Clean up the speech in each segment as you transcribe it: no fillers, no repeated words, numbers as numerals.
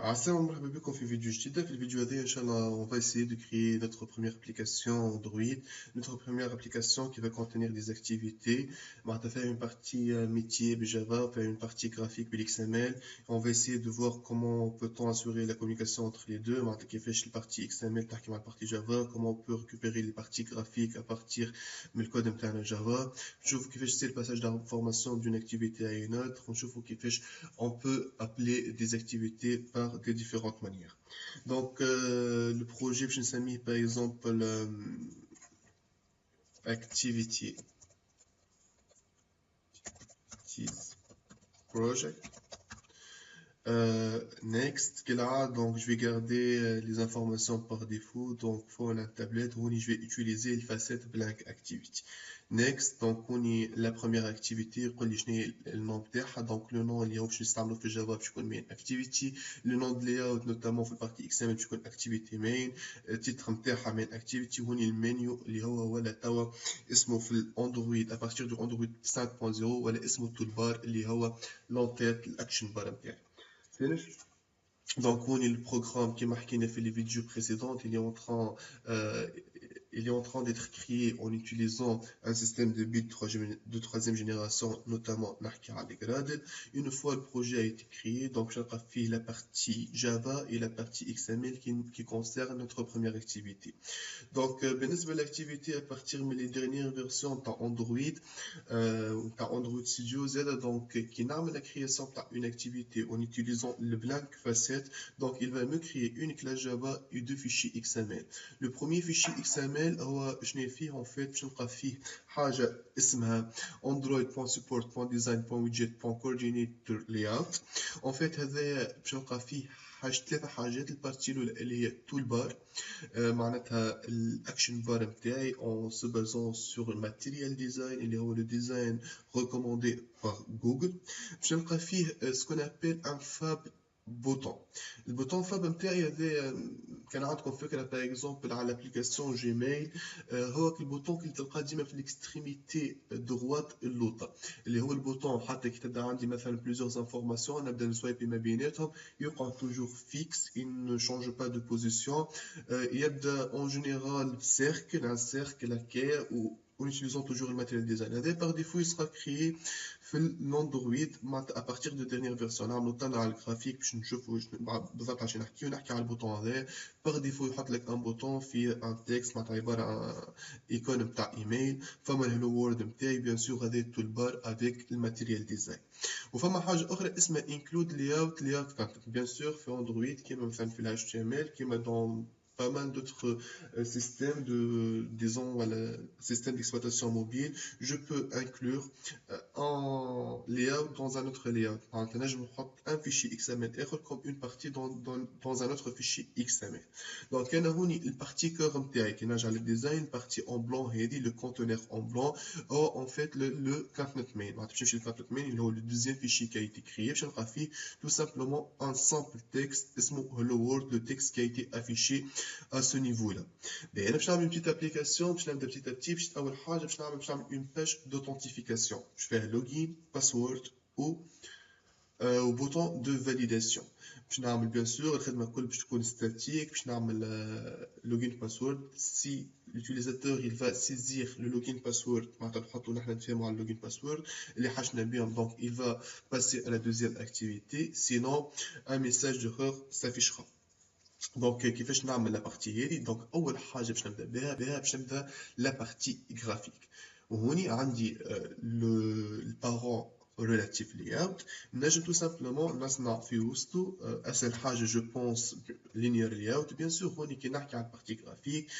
السلام مرحبا بكم في فيديو جديد. في الفيديو هذا إن شاء الله on va essayer de créer notre première application Android, notre première application qui va contenir des activités. On va faire une partie métier Java, faire une partie graphique XML. On va essayer de voir comment peut-on assurer la communication entre les deux. On va faire la partie XML, la partie Java, comment on peut récupérer les parties graphiques à partir du code interne Java. Je vous fais le passage d'information d'une activité à une autre. On peut appeler des activités par de différentes manières. Donc, le projet, je me mis par exemple Activity Project. Next, là, donc je vais garder les informations par défaut. Donc, pour la tablette, je vais utiliser le facette blank activity. Next, donc on est la première activité, le nom donc le nom اللي هو باش نستعملو في جافا باش يكون main activity, le nom de layout notamment في البارتي XML باش يكون activity main, التيتر نتاعها main activity, هوني المنيو اللي هو ولا توا اسمه في الاندرويد à partir de اندرويد 5.0 ولا اسمه التولبار اللي هو لونتيت الاكشن بار نتاعي. Finish. Donc on est le programme qui est marqué dans les vidéos précédentes, il est en train d'être créé en utilisant un système de bits de troisième génération, notamment Narkara Gradle. Une fois le projet a été créé, donc j'ai fait la partie Java et la partie XML qui concerne notre première activité. Donc, l'activité à partir des dernières versions d'Android, Android Studio Z, donc qui narme la création d'une activité en utilisant le blank facet. Donc, il va me créer une classe Java et deux fichiers XML. Le premier fichier XML, je n'ai fait en fait, je n'ai fait حاجة اسمها android.support.design.widget.coordinator layout. En fait, هذا باش نلقى فيه ثلاثة حاجات. البارتي الأولى اللي هي تول بار، معناتها الاكشن بار نتاعي en se basant sur le material design اللي هو le design recommandé par Google. باش نلقى فيه ce qu'on appelle un fab bouton. البوتون فاب نتاعي هذا كان عندكم فكره باغ اكزومبل على الابليكاسيون جيميل، هو البوتون اللي تلقاه ديما في الاكستريميتي دروات اللوطه، اللي هو البوتون حتى كي تبدا عندي مثلا بليزيور انفورماسيون نبدا نسوايبي ما بيناتهم يبقى توجور فيكس، il ne change pas de position. يبدا en général cercle, un cercle laquelle ou en utilisant toujours le matériel design. Par défaut, il sera créé l'Android à partir de dernière version. Notamment dans le graphique, je ne sais pas si on a le bouton là. Par défaut, il y a un bouton في un texte, un icône de email, فما hello world نتاعي bien sûr هذا toolbar avec le matériel design. وفما حاجة أخرى اسمها include layout content. Bien sûr في Android كما مثلا في ال HTML كما dans pas mal d'autres systèmes disons, système d'exploitation mobile, je peux inclure un layout dans un autre layout. Maintenant, je me prends un fichier XML comme une partie dans un autre fichier XML. Donc, il y a une partie cœur qui est le design, partie en blanc, le conteneur en blanc, ou en fait le content main. Le content main, le deuxième fichier qui a été créé, je vais tout simplement un simple texte, hello world, le texte qui a été affiché à ce niveau-là. Je vais faire une petite application, je vais petit à petit, je vais faire une page d'authentification. Je fais un login, password ou au bouton de validation. Je vais bien sûr, le traitement statique, je vais login password. Si l'utilisateur il va saisir le login password, le login password, donc il va passer à la deuxième activité. Sinon, un message d'erreur s'affichera. Donc كيفاش نعمل la partie هذه؟ دونك اول حاجه باش نبدا بها باش نبدا la partie graphique. وهوني عندي le parent relative layout. نجم tout simplement نصنع في وسطه اسهل حاجه je pense linear layout. bien sûr هوني كي نحكي على partie graphique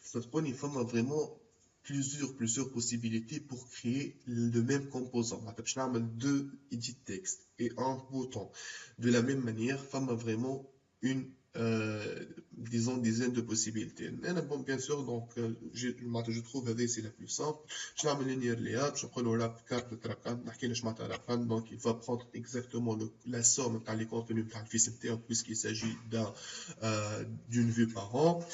صدقوني فما vraiment plusieurs possibilités pour créer le même composant. باش نعمل deux edit text et un bouton de la même manière. فما vraiment une disons dizaines de possibilités. Bon, bien sûr, donc je trouve que c'est la plus simple. Je vais amener linear layout, je prends le wrap carte donc il va prendre exactement la somme dans les contenus de la puisqu'il s'agit d'une vue par an.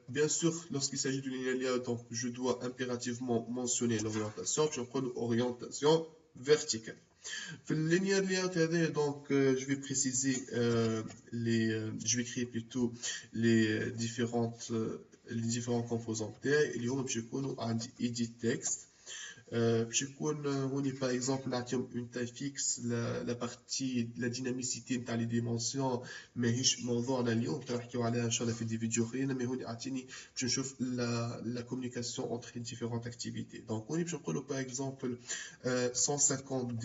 Bien sûr, lorsqu'il s'agit de linear layout, donc je dois impérativement mentionner l'orientation. Je prends l'orientation verticale. في linear layout هذا donc je vais préciser je vais créer plutôt les différents composants تاعي اللي هما باش يكونوا عندي edit text. باش يكون هوني باغ اكزومبل نعطيهم اون تاي فيكس لا بارتي لا ديناميسيتي نتاع لي ديمونسيون ماهيش موضوعنا اليوم نحكيو عليها ان شاء الله في دي فيديو اخرين مي هوني اعطيني باش نشوف لا كومونيكاسيون اونتر لي ديفيرونت اكتيفيتي دونك هوني باش نقولوا باغ اكزومبل 150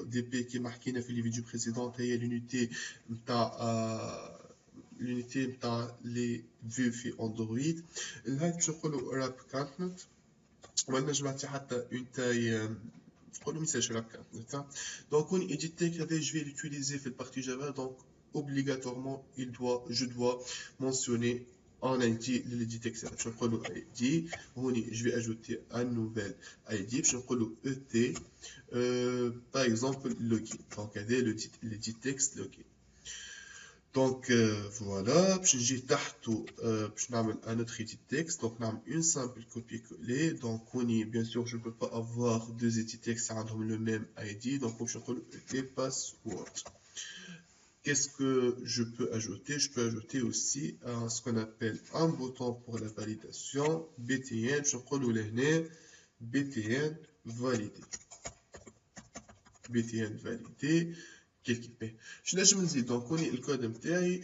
دي بي كيما حكينا في لي فيديو بريسيدونت هي لونيتي نتاع لي فيو في اندرويد. هاي باش نقولوا راب كانت ولا نجم نعطي حتى اون تاي نقولوا ميساج راب كانت. دونك هوني edit text هذا je vais l'utiliser في البارتي جافا donc obligatoirement je dois mentionner en ID l'edit text باش نقولوا ID هوني je vais ajouter un nouvel ID باش نقولوا ET par exemple login donc هذا l'edit text login. Donc voilà, j'ai تحته باش نعمل un autre edit texte, donc نعمل une simple copier-coller. Donc on y, bien sûr je ne peux pas avoir deux edit textes عندهم le même ID, donc باش نقول et password. Qu'est-ce que je peux ajouter? Je peux ajouter aussi ce qu'on appelle un bouton pour la validation, BTN, باش نقولوا لهنا BTN validé. BTN validé. باش نجم نزيد دونك هوني الكود نتاعي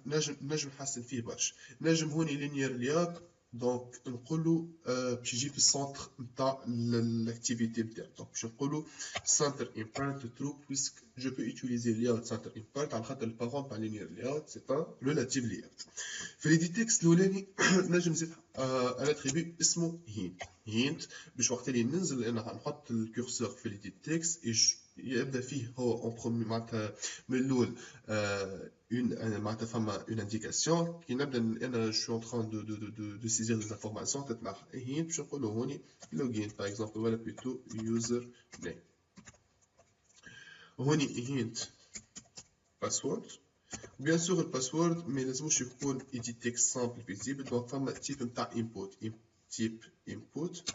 نجم نحسن فيه برشا. نجم هوني لينير لياب دونك نقولوا باش يجي في السونتر نتاع الاكتيفيتي نتاعي دونك باش نقولوا center impart true puisque je peux utiliser layout center impart على خاطر البارون تاع لينير layout c'est un relative layout. في الإيديت تكست الأولاني نجم نزيد ان اتريبيو اسمه hint باش وقت اللي ننزل انا نحط الكورسور في الإيديت تكست يبدا فيه هو اون برومي معناتها من الاول معناتها فما اون انديكاسيون كي نبدا انا جو ان تران دو سيزير دي انفورماسيون تطلع هي باش نقولوا هوني لوجين باغ اكزومبل ولا بلوتو يوزر نيم هوني هينت باسورد بيان سور الباسورد ما لازموش يكون ايديت تكست سامبل فيزيبل دونك فما تيب نتاع تيب انبوت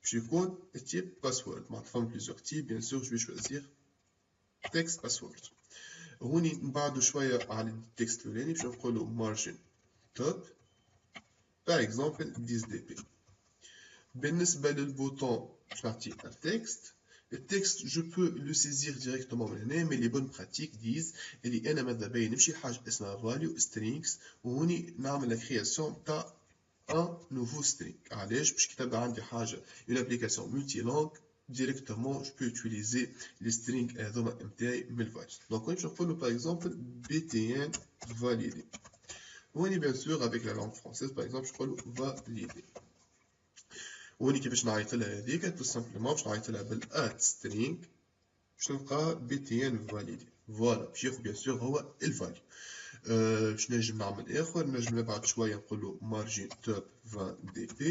باش يكون التيب باسورد معناتها فما بليزيور تيب بيان سور جو شوازير تكست باسورد. هوني نبعدو شويه على التكست الاولاني باش نقولو مارجن توب باغ اكزومبل 10 دي بي. بالنسبه للبوطون باش نعطي التكست التكست جو بو لو سيزير ديريكتومون من هنا مي لي بون براتيك ديز اللي انا ماذا بيا نمشي لحاجه اسمها فاليو سترينجز وهوني نعمل لا كرياسيون تاع un nouveau string. علاش باش كي تبدا عندي حاجه une application multilangue directement je peux utiliser les strings هذوما نتاعي من الفاليوز دونك باش نقولوا par exemple btn validé وهوني bien sûr avec la langue française par exemple je نقولوا validé وهوني كيفاش نعيط لها هذيك tout simplement باش نعيط لها بالات string باش نلقى btn validé فوالا باش ياخذ bien sûr هو الفاليو. باش نجم نعمل اخر نجم نبعد شويه نقولوا margin top 20 dp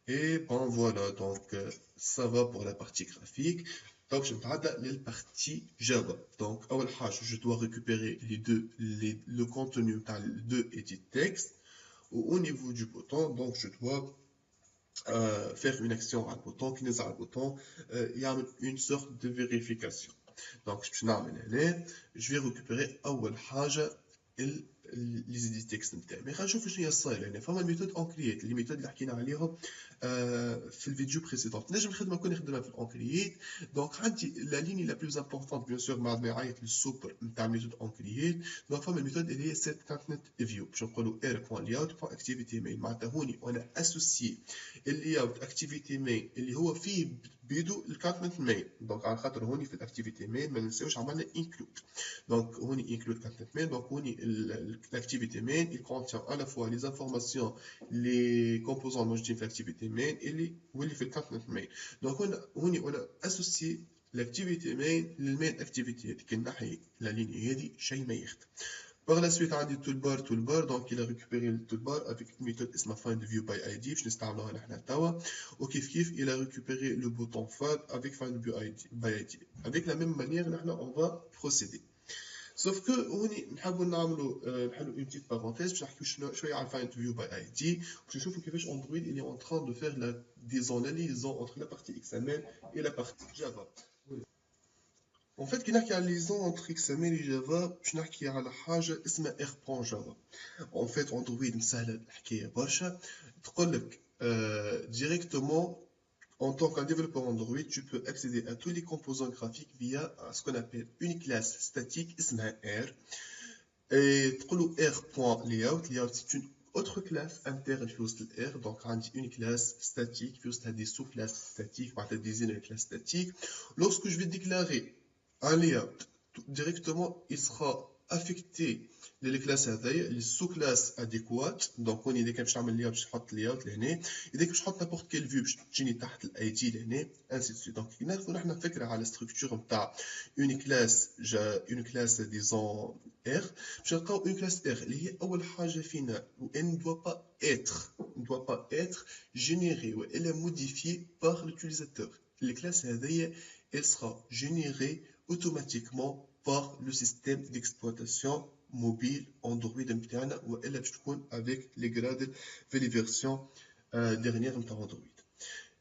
et bon voilà donc ça va pour la partie graphique. Donc je نتعدى للبارتي جافا donc اول حاجه je dois récupérer le contenu تاع les deux edit text au niveau du bouton donc je dois faire une action على البوطون كي نزع البوطون يعمل une sorte de vérification. donc باش نعمل هنا je vais récupérer اول حاجه لي زيدي تكست نتاعي مي خلينا نشوفوا شنو هي الصايله هنا. فما الميثود اون كرييت لي ميثود اللي حكينا عليهم في الفيديو بريسيدونت نجم الخدمه كون نخدمها في الاون كرييت دونك عندي لا ليني لا بلوز امبورطونت بيان سور بعد ما يعيط للسوبر نتاع الميثود اون كرييت دونك فما الميثود اللي هي سيت كانت فيو باش نقولوا air.layout.activity main معناتها هوني وانا اسوسيي اللياوت اكتيفيتي مين اللي هو فيه بيدو الكونتنت مين دونك على خاطر هوني في الاكتيفيتي مين ما ننساوش عملنا انكلود دونك هوني انكلود كونتنت مين دونك هوني l'activité main il contient à la fois les informations les composants موجودين في l'activité main واللي في الكونتنت main donc on a associé l'activité main للمين activity هذيك الناحيه لا ليني هذه شيء ما يختلف. Par la suite عندي toolbar donc il a récupéré le toolbar avec une méthode اسمها find view by id باش نستعملوها نحنا توا وكيف كيف il a récupéré le bouton fab avec find view by id avec la même manière نحنا on va procéder. sauf que هوني نحبوا نعملوا نحلوا une petite parenthèse باش نحكيو شويه على find view by id باش نشوفوا كيفاش Android il est en train de faire la liaison entre la partie XML et la partie Java. En fait كي نحكي على ليزون اونتر اكس ام ال جافا باش نحكي على حاجه اسمها اير بون جافا. En fait اندرويد مسهله الحكايه برشا. تقول لك directement en tant qu'un développeur Android, tu peux accéder à tous les composants graphiques via ce qu'on appelle une classe statique, اسمها R. Et تقولوا R.layout. Layout c'est une autre classe interne في وسط R. Donc عندي une classe statique في وسطها des sous-classes statiques, بعد désigne une classe statique. Lorsque je vais déclarer un layout, directement il sera affecté les classes هذيا les sous-classes adéquates. Donc on اذا كان باش نعمل layout باش نحط layout لهنا، اذا كان باش نحط n'importe quelle vue باش تجيني تحت الاي دي لهنا ainsi de suite. Donc ناخذ نحن فكره على structure نتاع une classe disons R. باش نلقاو une classe R اللي هي اول حاجه فينا و elle ne doit pas être générée ou elle est modifiée par l'utilisateur. Les classes هذيا elle sera générée automatiquement par le système d'exploitation mobile Android نتاعنا والا باش تكون avec les grades في les versions dernières نتاع Android.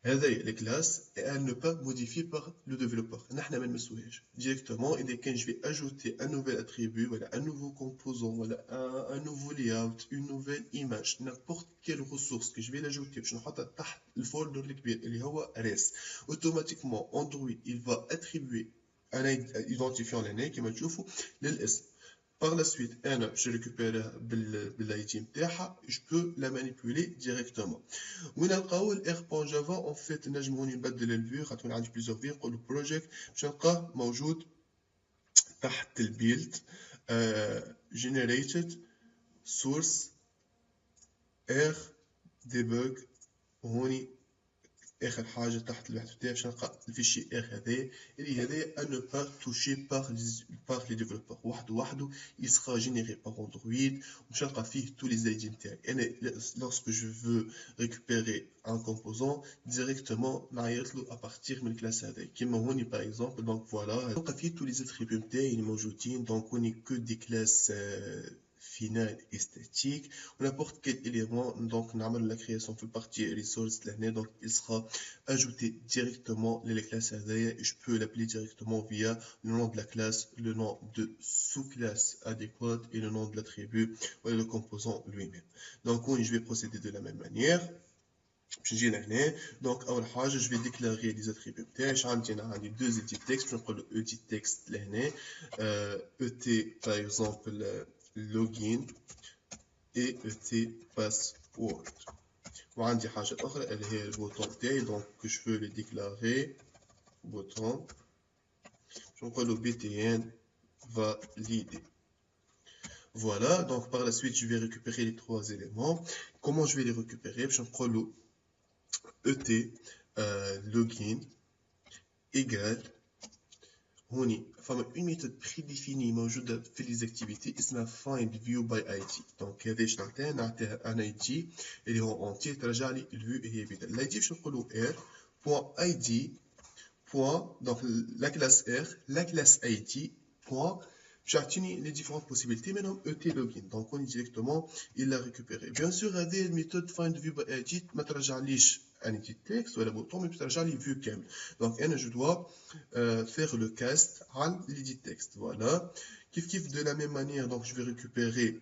هذه les classes et elles ne pas modifiées par le développeur. نحنا ما نمسوهاش directement. إذا كان je vais ajouter un nouvel attribut ولا un nouveau composant ولا un nouveau layout, une nouvelle image, n'importe quelle ressource que je vais l'ajouter باش نحطها تحت الفولدر الكبير اللي هو res, automatiquement Android il va attribuer un identifiant لهنا كما تشوفوا للاسم. Par la suite, je récupère l'ID نتاعها, je peux la manipuler directement. وين نلقاو R.java en fait نجمو نبدل الفيو خاطر عندي plusieurs فيو نقولو project باش نلقاه موجود تحت البيلد generated source R debug. وهوني اخر حاجه تحت البحث بتاعي باش نلقى الفيشي ار هذايا اللي هذايا ان با توشي باغ لي ديفلوبور وحده il sera généré par Android وباش نلقى فيه tous les ID نتاعي. انا lorsque je veux récupérer un composant directement نعيط له à partir من الكلاس هذايا كيما هوني باغ اكزومبل. دونك فوالا نلقى فيه tous les attributs نتاعي اللي موجودين. دونك هوني que des classes final et statique ou n'importe quel élément. Donc la création fait partie resource l'année, donc il sera ajouté directement les classes et je peux l'appeler directement via le nom de la classe, le nom de sous-classe adéquate et le nom de l'attribut ou le composant lui-même. Donc je vais procéder de la même manière. Donc je vais déclarer les attributs. J'ai deux edit textes. Je prends le edit texte et par exemple login et password. وعندي حاجة أخرى اللي هي البوتون تاعي. donc je veux le déclarer bouton. je نقول له btn validé. Voilà, donc par la suite je vais récupérer les trois éléments. Comment je vais les récupérer? je نقول له et login égale هوني فما une méthode prédéfinie موجودة في les activités اسمها find view by id. donc هذا اش نعطيها un id اللي هو entier ترجع لي الفيو هي بدال ال id باش نقولوا r.id. donc la classe r, la classe id point باش يعطيني les différentes possibilités منهم et login. donc on directement il l'a récupéré. bien sûr هذه الميثود find view by id ما ترجعليش un edit texte ou la bouton mais ترجع لي view كامل. donc انا je dois faire le cast على l'edit texte. voilà كيف de la même manière. donc je vais récupérer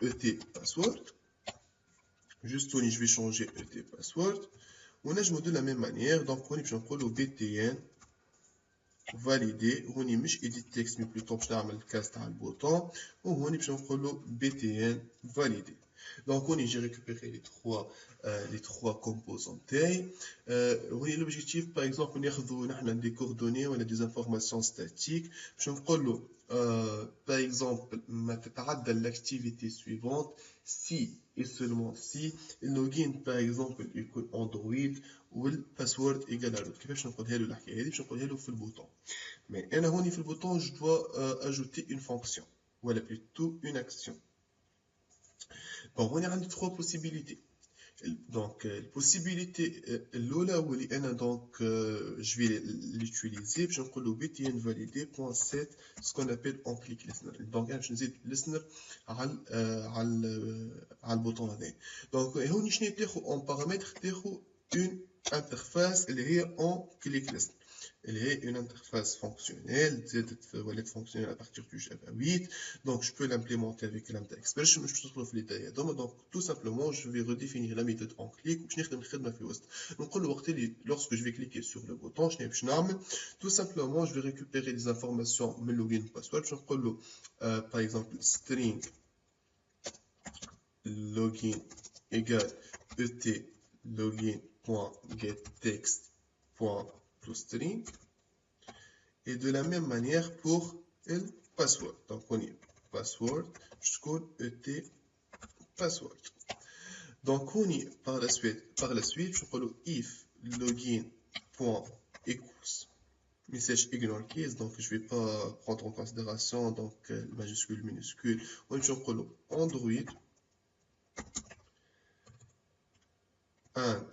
et password. juste je vais changer et password ونجمو de la même manière. donc on باش نقولوا btn validé. هوني مش edit text mais plutôt باش نعمل cast على البوطون وهوني باش نقولوا btn validé. donc on j'ai récupéré les trois composants تاعي. هوني l'objectif par exemple ناخذوا نحن des coordonnées ولا des informations statiques باش نقولوا par exemple ما تتعدى l'activité suivante si et seulement si le login par exemple يكون Android والباسورد ايجال روت. كيفاش نقولها له الحكايه هذه؟ باش نقولها له في البوطون. مي انا هوني في البوطون جو دوا اجوتي اون فونكسيون ولا بلوتو اون اكسيون. بون هوني عندي 3 possibilités. donc البوسيبيليتي الاولى واللي انا donc je vais l'utiliser باش نقول له btn validé.set ce qu'on appelle on click listener. donc انا باش نزيد listener على البوطون هذا. donc هوني شنو تاخذ en paramètre تاخذ une interface اللي هي on click listener. elle est une interface fonctionnelle, elle fonctionnelle à partir du Java 8, donc je peux l'implémenter avec Lambda Expression, je peux trouver les détails. Donc tout simplement, je vais redéfinir la méthode en clic, donc lorsque je vais cliquer sur le bouton, tout simplement, je vais récupérer des informations, mon login, password, par exemple, string login égale et login.getText.toString et de la même manière pour le password. Donc on est password, je colle et password. Donc on est par la suite, je colle if login.equals message ignore case, donc je vais pas prendre en considération donc majuscule, minuscule. On je colle Android and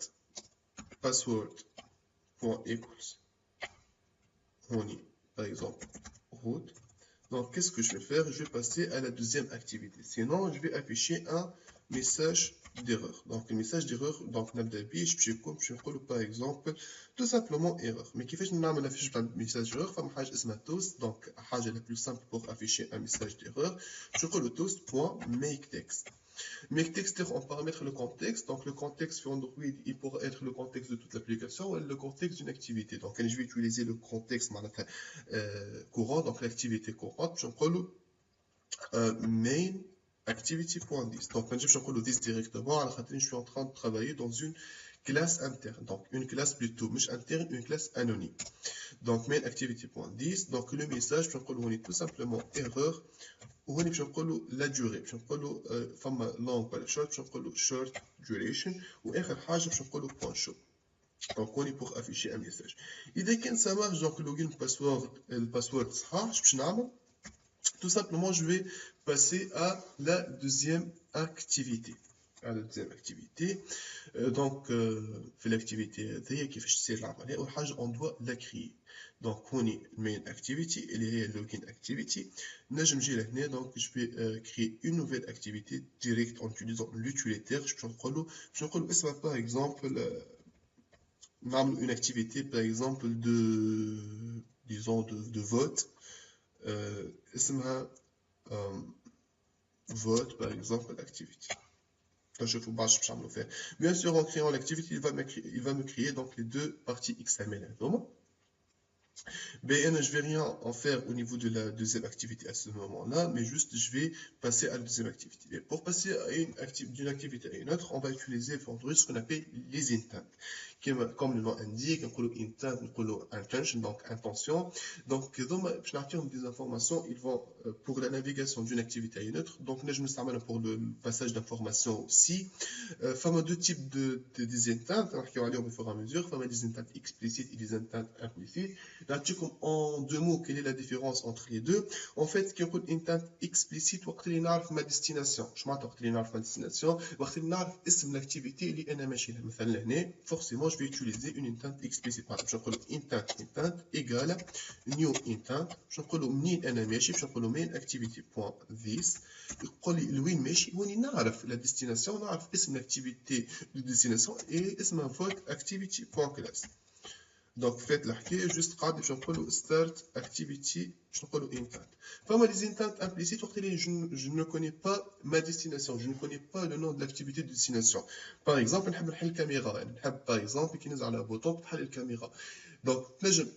password.equals on est par exemple root. Donc qu'est-ce que je vais faire? Je vais passer à la deuxième activité, sinon je vais afficher un message d'erreur. Donc le message d'erreur, donc نبدا به باش نقول par exemple tout simplement erreur. Mais كيفاش نعمل affiche un message d'erreur؟ فما حاجه اسمها toast. Donc حاجه la plus simple pour afficher un message d'erreur, je نقول toast.makeText. MakeText, on paramètre le contexte. Donc, le contexte sur Android, il pourra être le contexte de toute l'application ou le contexte d'une activité. Donc, je vais utiliser le contexte courant, donc l'activité courante. Je vais main activity.this. Donc, je vais this directement. Je suis en train de travailler dans une classe interne. Donc, une classe plutôt, mais interne, une classe anonyme. Donc, main activity.this. Donc, le message, je vais tout simplement erreur. وهنا باش نقولوا لا دوري باش نقولوا فما لونغ ولا شورت باش نقولوا شورت ديوريشن واخر حاجه باش نقولوا بوان شو. دونك هوني بوغ افيشي ان ميساج. اذا كان سا مارش دونك اللوجين الباسورد صحاح باش نعمل tout simplement je vais passer à la deuxième activité. Donc في l'activité هذه كيفاش تصير العمليه؟ اول حاجه on doit la créer. Donc on est main activity اللي هي login activity. نجم نجي لهنا donc je vais créer une nouvelle activité direct en utilisant l'utilitaire. Je peux نقولوا اسمها par exemple نعمل une activité par exemple de vote. اسمها vote par exemple activity. Je vous faire. Bien sûr, en créant l'activité, il va me créer donc les deux parties XML. Ben, je vais rien en faire au niveau de la deuxième activité à ce moment-là, mais juste je vais passer à la deuxième activité. Et pour passer d'une activité à une autre, on va utiliser Android ce qu'on appelle les intents. Comme le nom indique, on dit intent, on intention, donc intention. Donc, je vais des informations, ils vont pour la navigation d'une activité à une autre. Donc, je me sers pour le passage d'informations aussi. Il y a deux types des intents, qui vont aller au fur et à mesure. Il y a des intents explicites et des intents implicites. En deux mots, quelle est la différence entre les deux? En fait, quand on dit intent explicite, on va dire ma destination. Je m'attends à ma destination. On va dire l'activité اللي أنا ماشي لها. مثلا هنا forcément je vais utiliser une intent explicite. Par exemple, je vais intent égale new intent. Je vais منين أنا ماشي. Je vais main activity point this. يقول لي لوين ماشي. هوني نعرف la destination. نعرف اسم l'activité de destination et اسمها vote activity point class. Donc faites الحكايه juste قاعد باش نقولوا start activity باش نقولوا intent. فما les intents implicites وقت اللي je ne connais pas ma destination, je ne connais pas le nom de l'activité de destination. Par exemple نحب نحل الكاميرا, نحب par exemple كي نزعل على بوطون تحل الكاميرا. Donc نجم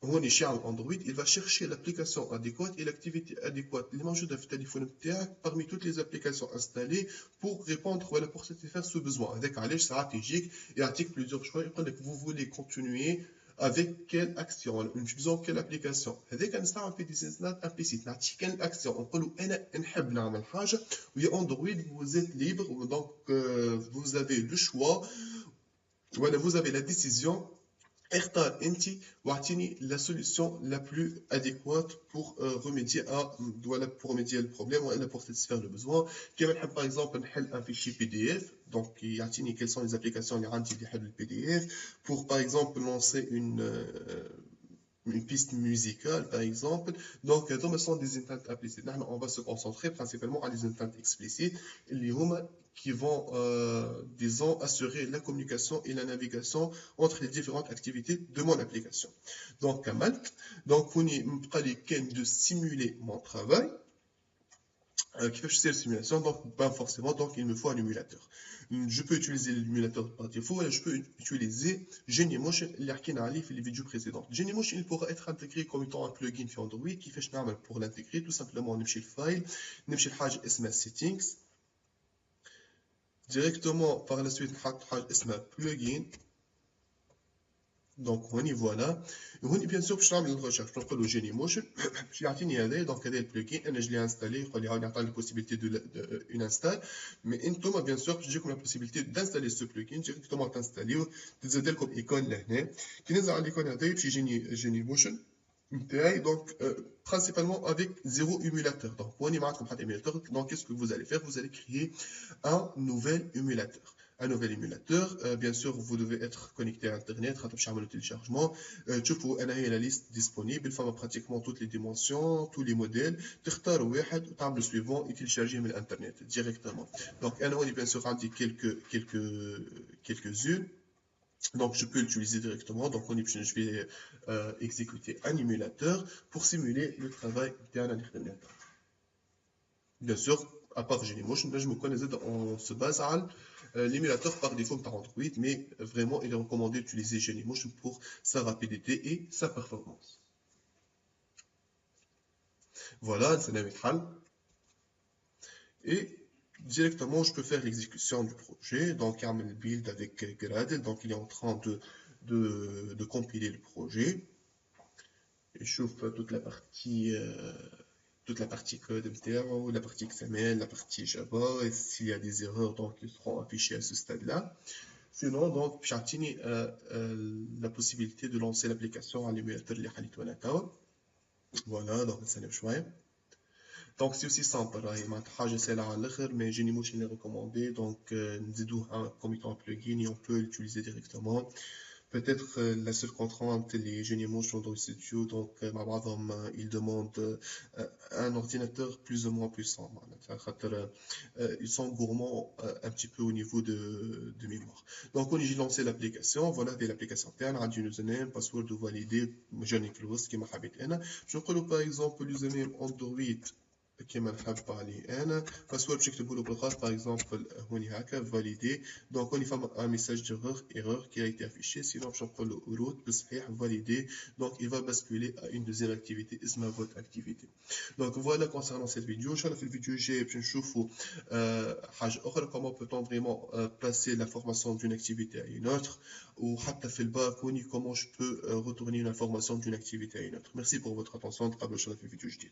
هوني شي على اندرويد il va chercher l'application adéquate et l'activité adéquate اللي موجوده في التليفون نتاعك parmi toutes les applications installées pour répondre ولا pour satisfaire ce besoin. هذاك علاش ساعات يجيك يعطيك plusieurs choix يقول لك vous voulez continuer avec quelle action, en utilisant quelle application. هذاك نستعمل في des intents implicites. نعطيك quelle action. نقولوا أنا نحب نعمل حاجة ويا Android vous êtes libre donc vous avez le choix ولا vous avez la décision. اختار انت واعطيني la solution la plus adéquate pour remédier le problème ou pour satisfaire le besoin. كيما نحب par exemple نحل un fichier PDF, donc يعطيني quelles sont les applications اللي عندي اللي يحلوا le PDF pour par exemple lancer une piste musicale par exemple. Donc ce sont des intents implicites. On va se concentrer principalement à des intents explicites qui vont, disons, assurer la communication et la navigation entre les différentes activités de mon application. Donc, Kamal, donc, on est de simuler mon travail. Qui fait la simulation, donc pas forcément, donc il me faut un émulateur. Je peux utiliser l'émulateur par défaut et je peux utiliser Genymotion اللي حكينا عليه في les vidéos précédentes. Genymotion il pourra être intégré comme étant un plugin في Android. كيفاش نعمل pour l'intégrer? Tout simplement نمشي الفايل نمشي لحاجة اسمها settings directement par la suite نحط حاجة اسمها plugin. Donc voilà. هوني bien sûr باش نعمل الريشيرش باش نقول له جيني موشن باش يعطيني هذا دونك هذا البلوجين انا جو لي انستالي يقول لي هاو يعطيني البوسيبيليتي دو اون انستال مي انتم bien sûr باش تجيكم البوسيبيليتي دانستالي سو بلوجين ديريكتومون تنستاليو تزاد لكم ايكون لهنا كي ننزل على الايكون هذا باش يجيني جيني موشن نتاعي دونك principalement avec zéro émulateur. Donc, pour une émulateur, donc qu'est-ce que vous allez faire? Vous allez créer un nouvel émulateur. Un nouvel émulateur, bien sûr, vous devez être connecté à Internet, le téléchargement. Tu peux analyser la liste disponible, il faut pratiquement toutes les dimensions, tous les modèles. Tu choisis le suivant et télécharger sur Internet directement. Donc, on a bien sûr quelques-unes. Donc, je peux l'utiliser directement. Donc, je vais exécuter un émulateur pour simuler le travail d'un ordinateur. Bien sûr, à part Genymotion, je me connais, on se base à l'émulateur par défaut par Android, mais vraiment, il est recommandé d'utiliser Genymotion pour sa rapidité et sa performance. Voilà, c'est Namitral. Et directement, je peux faire l'exécution du projet. Donc, le build avec Gradle. Donc, il est en train de compiler le projet. Et je chauffe toute la partie code MTR, la partie XML, la partie Java, et s'il y a des erreurs, donc ils seront affichés à ce stade-là. Sinon, donc, j'ai la possibilité de lancer l'application à l'émulateur de l'Ikhalitwanaka. Voilà, donc ça n'est pas. Donc c'est aussi simple, mais Genymotion est recommandé, donc nous comme étant un plugin et on peut l'utiliser directement. Peut-être la seule contrainte, les Genymotion dans le studio, donc ils demandent un ordinateur plus ou moins puissant. Ils sont gourmands un petit peu au niveau de mémoire. Donc on a lancé l'application, voilà l'application interne, un username, password de valider, je prends par exemple l'username Android كما نحب عليه انا باسورد باش نكتبوا له بالغلط par exemple هوني هكا فاليدي دونك هوني فما ان ميساج ايرور qui a été affiché sinon باش نقول له روت بصحيح فاليدي donc il va basculer à une deuxième activité اسمها vote activité. Donc voilà concernant cette vidéo. ان شاء الله في الفيديو الجاي باش نشوفوا حاجه اخرى comment peut-on vraiment passer l'information d'une activité à une autre وحتى في الباك هوني comment je peux retourner une information d'une activité à une autre. Merci pour votre attention. نتقابلوا ان شاء الله في الفيديو الجديد.